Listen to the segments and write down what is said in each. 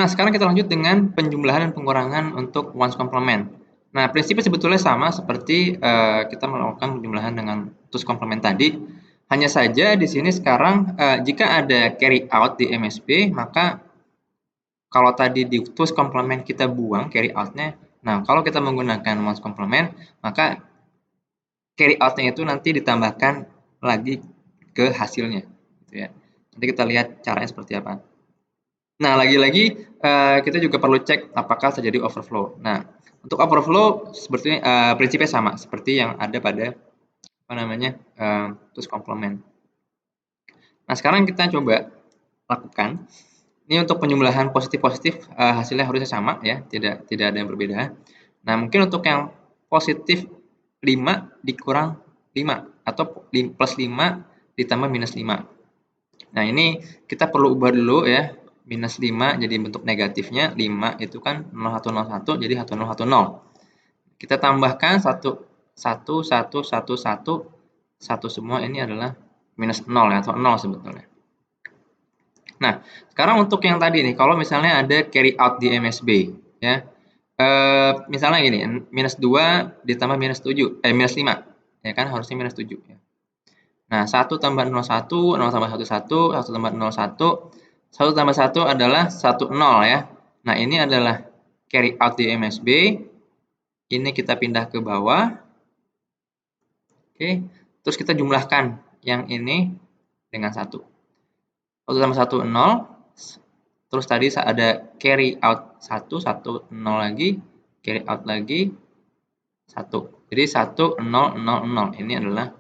Nah, sekarang kita lanjut dengan penjumlahan dan pengurangan untuk ones complement. Nah, prinsipnya sebetulnya sama seperti kita melakukan penjumlahan dengan twos complement tadi. Hanya saja di sini sekarang jika ada carry out di MSB, maka kalau tadi di twos complement kita buang carry out-nya. Nah, kalau kita menggunakan ones complement, maka carry out-nya itu nanti ditambahkan lagi ke hasilnya, gitu ya. Nanti kita lihat caranya seperti apa. Nah, lagi-lagi kita juga perlu cek apakah terjadi overflow. Nah, untuk overflow sebetulnya prinsipnya sama seperti yang ada pada apa namanya twos complement. Nah, sekarang kita coba lakukan. Ini untuk penjumlahan positif-positif hasilnya harusnya sama ya, tidak ada yang berbeda. Nah, mungkin untuk yang positif 5 dikurang 5 atau plus 5 ditambah minus 5. Nah, ini kita perlu ubah dulu ya. Minus 5 jadi bentuk negatifnya, 5 itu kan 0101 jadi 1010. Kita tambahkan 1 1 1 1 1 1 semua ini adalah minus 0 ya atau 0 sebetulnya. Nah, sekarang untuk yang tadi nih, kalau misalnya ada carry out di MSB, ya, misalnya gini, minus 2 ditambah minus 7, minus 5, ya kan harusnya minus 7. Ya. Nah, 1 tambah 01, 0 tambah 11, 1 tambah 01, 1 tambah 1 adalah 10 ya. Nah, ini adalah carry out di MSB, ini kita pindah ke bawah, oke, terus kita jumlahkan yang ini dengan 1. 1 tambah 1, 0, terus tadi ada carry out 1, 1, 0 lagi, carry out lagi 1. Jadi 1, 0, 0, 0. Ini adalah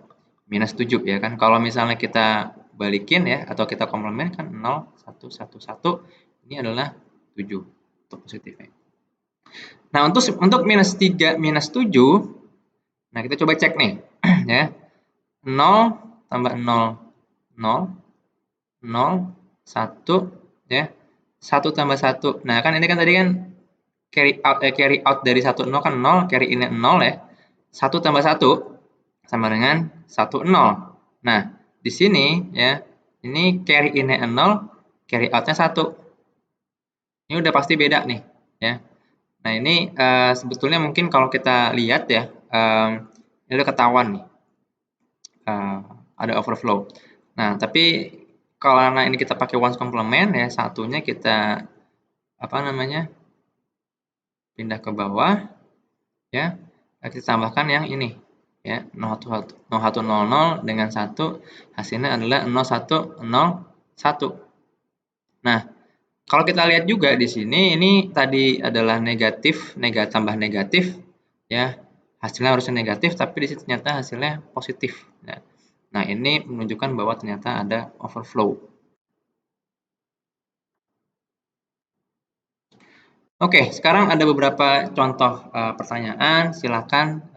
minus 7 ya kan. Kalau misalnya kita balikin ya, atau kita komplement kan 0, 1, 1, 1. Ini adalah 7 untuk positifnya. Nah, untuk minus 3, minus 7, nah kita coba cek nih ya. 0 tambah 0, 0, 0, 1 ya. 1 tambah 1. Nah, kan ini kan tadi kan carry out dari 1 0 kan 0, carry in 0 ya. 1 tambah 1 sama dengan 1 0. Nah, di sini ya, ini carry in 0, carry out-nya 1. Ini udah pasti beda nih ya. Nah, ini sebetulnya mungkin kalau kita lihat ya, ini udah ketahuan nih. Ada overflow. Nah, tapi karena ini kita pakai ones complement ya, satunya kita apa namanya? Pindah ke bawah ya. Kita tambahkan yang ini ya, 0100 dengan 1 hasilnya adalah 0101. Nah, kalau kita lihat juga di sini ini tadi adalah negatif tambah negatif ya. Hasilnya harusnya negatif tapi di sini ternyata hasilnya positif. Nah, ini menunjukkan bahwa ternyata ada overflow. Oke, sekarang ada beberapa contoh pertanyaan. Silakan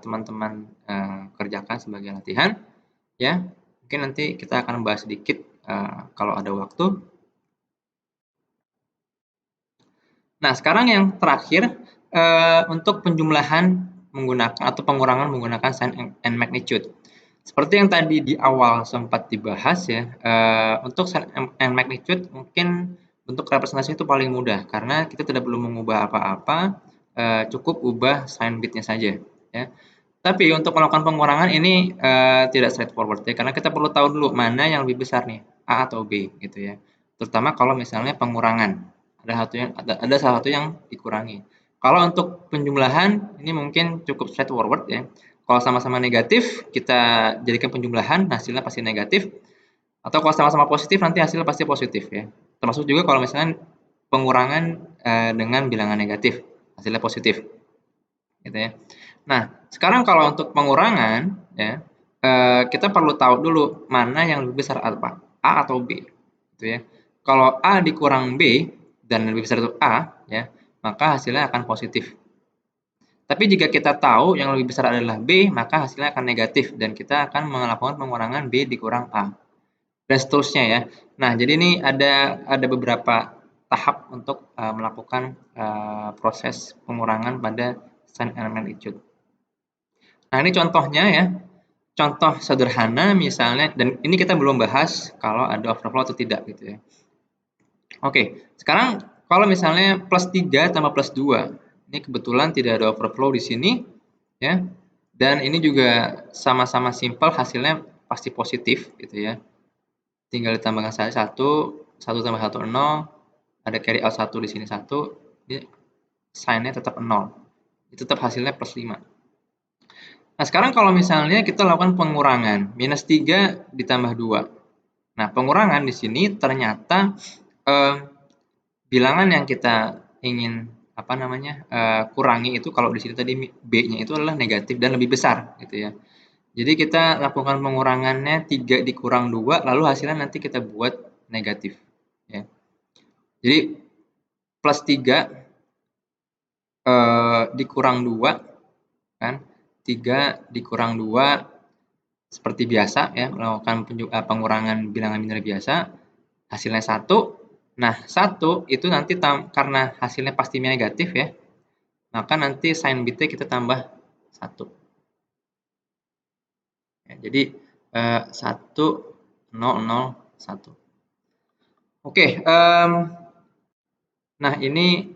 teman-teman kerjakan sebagai latihan, ya. Mungkin nanti kita akan bahas sedikit kalau ada waktu. Nah, sekarang yang terakhir untuk penjumlahan menggunakan atau pengurangan menggunakan sign and magnitude. Seperti yang tadi di awal sempat dibahas ya, untuk sign and magnitude mungkin bentuk representasi itu paling mudah karena kita tidak perlu mengubah apa-apa, cukup ubah sign bitnya saja ya. Tapi untuk melakukan pengurangan ini tidak straightforward ya karena kita perlu tahu dulu mana yang lebih besar nih, A atau B gitu ya. Terutama kalau misalnya pengurangan, ada salah satu yang dikurangi. Kalau untuk penjumlahan ini mungkin cukup straightforward ya. Kalau sama-sama negatif, kita jadikan penjumlahan, hasilnya pasti negatif. Atau kalau sama-sama positif, nanti hasilnya pasti positif ya. Termasuk juga kalau misalnya pengurangan dengan bilangan negatif, hasilnya positif. Gitu ya. Nah, sekarang kalau untuk pengurangan, ya, kita perlu tahu dulu mana yang lebih besar apa, A atau B. Gitu ya. Kalau A dikurang B dan lebih besar itu A, ya, maka hasilnya akan positif. Tapi jika kita tahu yang lebih besar adalah B, maka hasilnya akan negatif dan kita akan melakukan pengurangan B dikurang A. Dan seterusnya ya. Nah, jadi ini ada beberapa tahap untuk melakukan proses pengurangan pada sign and magnitude. Nah, ini contohnya ya. Contoh sederhana misalnya, dan ini kita belum bahas kalau ada overflow atau tidak gitu ya. Oke, sekarang kalau misalnya plus 3 tambah plus 2, ini kebetulan tidak ada overflow di sini, ya. Dan ini juga sama-sama simpel, hasilnya pasti positif, gitu ya. Tinggal ditambahkan saja 1, 1 tambah 1, 0, ada carry out 1 di sini 1, ini sign-nya tetap 0. Itu tetap hasilnya plus 5. Nah, sekarang kalau misalnya kita lakukan pengurangan, minus 3 ditambah 2. Nah, pengurangan di sini ternyata eh, bilangan yang kita ingin kurangi itu, kalau di sini tadi B-nya itu adalah negatif dan lebih besar gitu ya. Jadi kita lakukan pengurangannya 3 dikurang 2, lalu hasilnya nanti kita buat negatif ya. Jadi plus 3 dikurang 2 kan. 3 dikurang 2 seperti biasa ya, melakukan pengurangan bilangan biner biasa, hasilnya 1. Nah, 1 itu nanti karena hasilnya pasti negatif ya, maka nanti sign bitnya kita tambah 1. Ya, jadi 1, 0, 0, 1. Oke, nah ini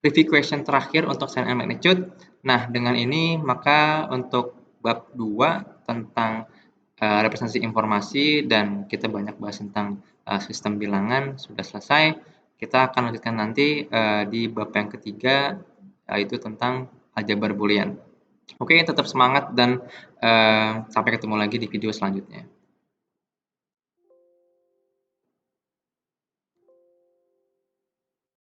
review question terakhir untuk sign and magnitude. Nah, dengan ini maka untuk bab 2 tentang representasi informasi dan kita banyak bahas tentang sistem bilangan sudah selesai. Kita akan lanjutkan nanti di bab yang ketiga, yaitu tentang aljabar boolean. Oke, tetap semangat dan sampai ketemu lagi di video selanjutnya.